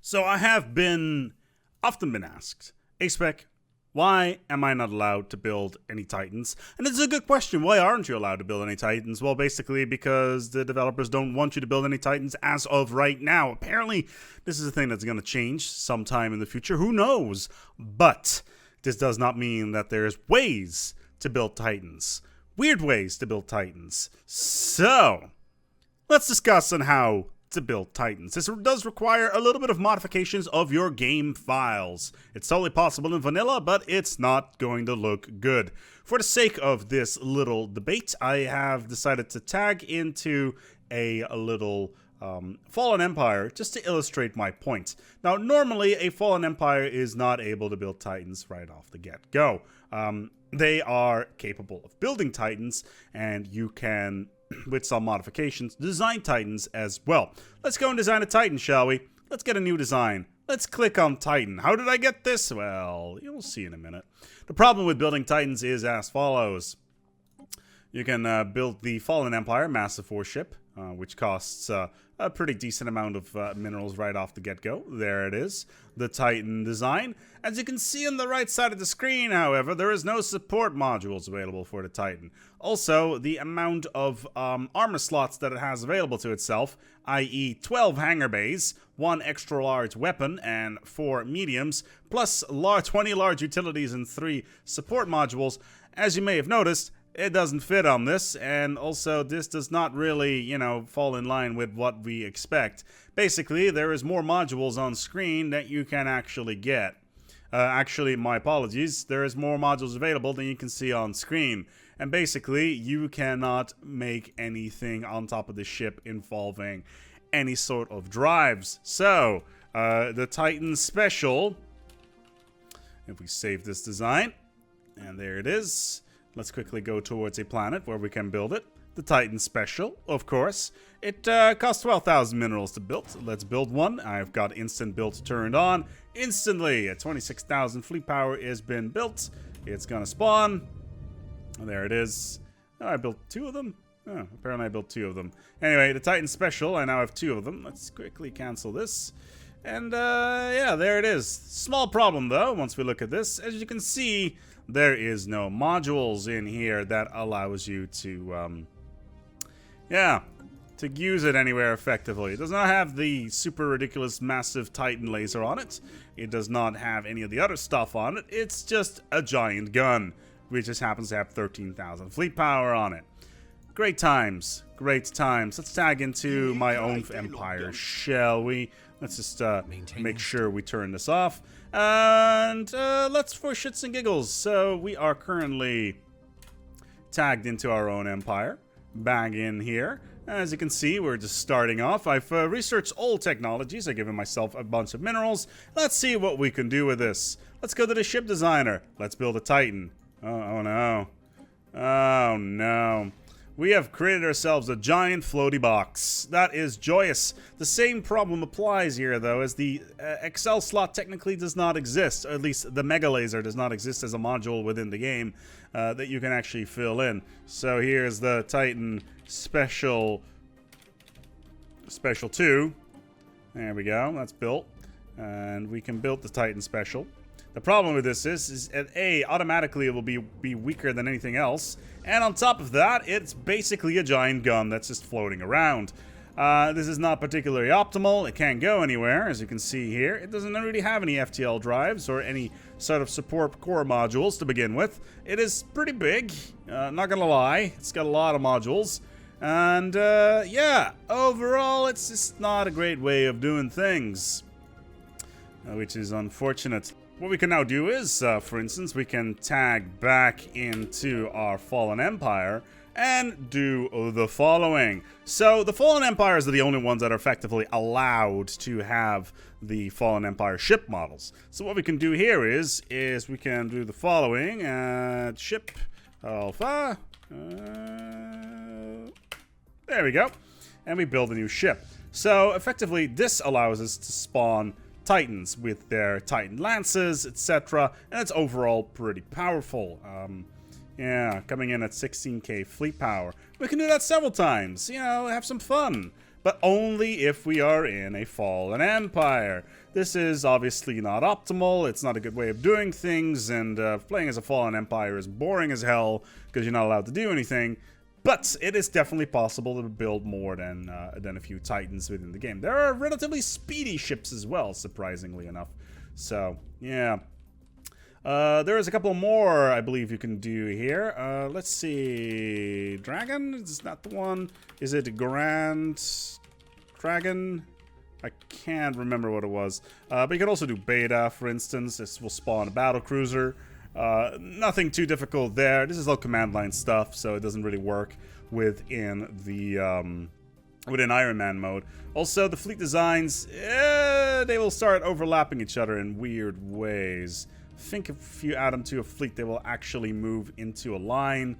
So I have often been asked, ASpec, why am I not allowed to build any Titans? And it's a good question. Why aren't you allowed to build any Titans? Well, basically because the developers don't want you to build any Titans as of right now. Apparently, this is a thing that's going to change sometime in the future. Who knows? But this does not mean that there's ways to build Titans. Weird ways to build Titans. So, let's discuss on how to build Titans. This does require a little bit of modifications of your game files. It's totally possible in vanilla, but it's not going to look good. For the sake of this little debate, I have decided to tag into a little Fallen Empire just to illustrate my point. Now, normally a Fallen Empire is not able to build Titans right off the get-go. They are capable of building Titans, and you can, with some modifications, design Titans as well. Let's go and design a Titan, shall we? Let's get a new design. Let's click on Titan. How did I get this? Well, you'll see in a minute. The problem with building Titans is as follows. You can build the Fallen Empire Massive Warship, which costs a pretty decent amount of minerals right off the get-go. There it is, the Titan design. As you can see on the right side of the screen, however, there is no support modules available for the Titan. Also, the amount of armor slots that it has available to itself, i.e. 12 hangar bays, 1 extra large weapon, and 4 mediums, plus 20 large utilities and 3 support modules, as you may have noticed, it doesn't fit on this, and also this does not really, fall in line with what we expect. Basically, there is more modules on screen that you can actually get. Actually, my apologies, there is more modules available than you can see on screen. And basically, you cannot make anything on top of the ship involving any sort of drives. So, the Titan Special, if we save this design, and there it is. Let's quickly go towards a planet where we can build it. The Titan Special, of course. It costs 12,000 minerals to build. Let's build one. I've got instant build turned on. Instantly, at 26,000 fleet power has been built. It's gonna spawn. There it is. Oh, I built 2 of them? Oh, apparently I built 2 of them. Anyway, the Titan Special, I now have 2 of them. Let's quickly cancel this. And, yeah, there it is. Small problem, though, once we look at this. As you can see, there is no modules in here that allows you to, to use it anywhere effectively. It does not have the super ridiculous massive Titan laser on it. It does not have any of the other stuff on it. It's just a giant gun, which just happens to have 13,000 fleet power on it. Great times. Great times. Let's tag into my own empire, shall we? Let's just make sure we turn this off. And let's, for shits and giggles. So we are currently tagged into our own empire. Back in here. As you can see, we're just starting off. I've researched all technologies. I've given myself a bunch of minerals. Let's see what we can do with this. Let's go to the ship designer. Let's build a Titan. Oh no. Oh no. We have created ourselves a giant floaty box. That is joyous. The same problem applies here, though, as the Excel slot technically does not exist. Or at least the Mega Laser does not exist as a module within the game that you can actually fill in. So here's the Titan Special 2. There we go. That's built. And we can build the Titan Special. The problem with this is that A, automatically it will be weaker than anything else, and on top of that, it's basically a giant gun that's just floating around. This is not particularly optimal. It can't go anywhere, as you can see here. It doesn't really have any FTL drives or any sort of support core modules to begin with. It is pretty big, not gonna lie. It's got a lot of modules. And, yeah, overall, it's just not a great way of doing things, which is unfortunate. What we can now do is, for instance, we can tag back into our Fallen Empire and do the following. So the Fallen Empires are the only ones that are effectively allowed to have the Fallen Empire ship models. So what we can do here is we can do the following. Ship Alpha. There we go. And we build a new ship. So effectively, this allows us to spawn Titans with their Titan lances, etc. And it's overall pretty powerful. Yeah, coming in at 16k fleet power. We can do that several times, have some fun. but only if we are in a fallen empire. This is obviously not optimal, it's not a good way of doing things, and playing as a fallen empire is boring as hell because you're not allowed to do anything. But it is definitely possible to build more than a few Titans within the game. There are relatively speedy ships as well, surprisingly enough. So, yeah. There is a couple more, I believe, you can do here. Let's see. Dragon? Is that the one? Is it Grand Dragon? I can't remember what it was. But you can also do Beta, for instance. This will spawn a battle cruiser. Nothing too difficult there. This is all command line stuff, so it doesn't really work within the within Iron Man mode. Also, the fleet designs, they will start overlapping each other in weird ways. I think if you add them to a fleet, they will actually move into a line.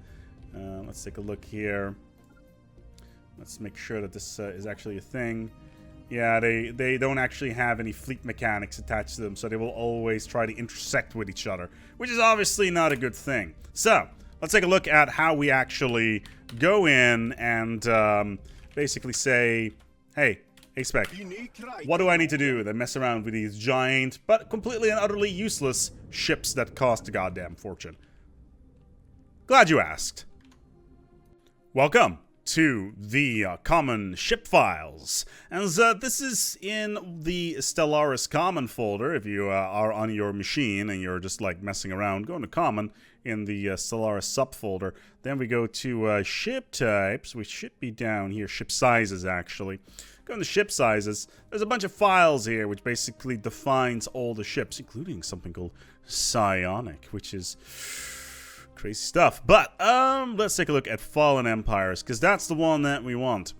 Let's take a look here. Let's make sure that this is actually a thing. Yeah, they don't actually have any fleet mechanics attached to them, so they will always try to intersect with each other, which is obviously not a good thing. So, let's take a look at how we actually go in and basically say, hey, ASpec, what do I need to do to mess around with these giant, but completely and utterly useless ships that cost a goddamn fortune? Glad you asked. Welcome to the common ship files, and this is in the Stellaris common folder. If you are on your machine and you're just like messing around, go into common in the Stellaris subfolder. Then we go to ship types, which should be down here. Ship sizes, actually. Go into ship sizes. There's a bunch of files here which basically defines all the ships, including something called psionic, which is crazy stuff. But let's take a look at Fallen Empires, because that's the one that we want.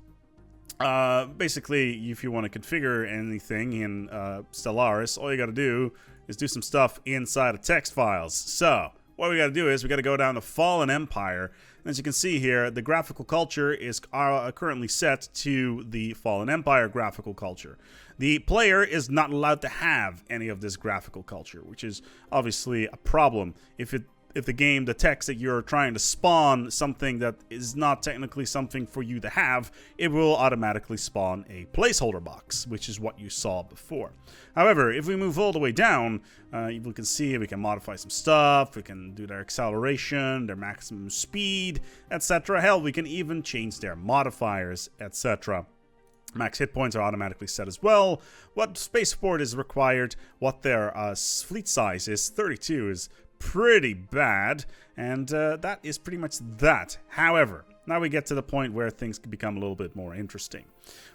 Basically, if you want to configure anything in Stellaris, all you got to do is do some stuff inside of text files. So what we got to do is we got to go down to Fallen Empire. And as you can see here, the graphical culture is currently set to the Fallen Empire graphical culture. The player is not allowed to have any of this graphical culture, which is obviously a problem. If the game detects that you're trying to spawn something that is not technically something for you to have, it will automatically spawn a placeholder box, which is what you saw before. However, if we move all the way down, you can see we can modify some stuff, we can do their acceleration, their maximum speed, etc. Hell, we can even change their modifiers, etc. Max hit points are automatically set as well. What spaceport is required, what their fleet size is, 32 is pretty bad, and that is pretty much that. However, now we get to the point where things can become a little bit more interesting.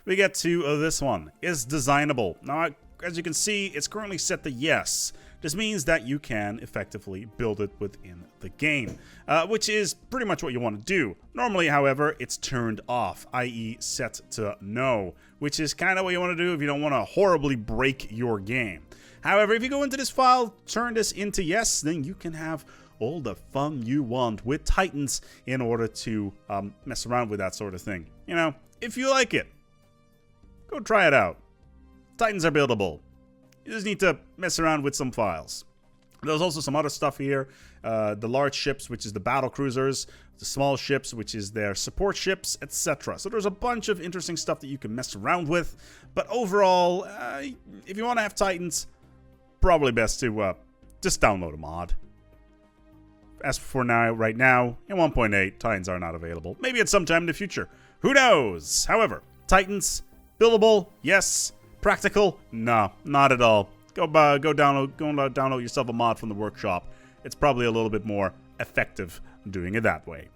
We get to this one. Is designable. Now, as you can see, it's currently set to yes. This means that you can effectively build it within the game, which is pretty much what you want to do. Normally, however, it's turned off, i.e. set to no, which is kind of what you want to do if you don't want to horribly break your game. However, if you go into this file, turn this into yes, then you can have all the fun you want with Titans in order to mess around with that sort of thing. You know, if you like it, go try it out. Titans are buildable. You just need to mess around with some files. There's also some other stuff here. The large ships, which is the battle cruisers. The small ships, which is their support ships, etc. So there's a bunch of interesting stuff that you can mess around with. But overall, if you want to have Titans, probably best to just download a mod. As for now, right now, in 1.8, Titans are not available. Maybe at some time in the future. Who knows? However, Titans, buildable, yes. Practical, no, not at all. Go download yourself a mod from the workshop. It's probably a little bit more effective doing it that way.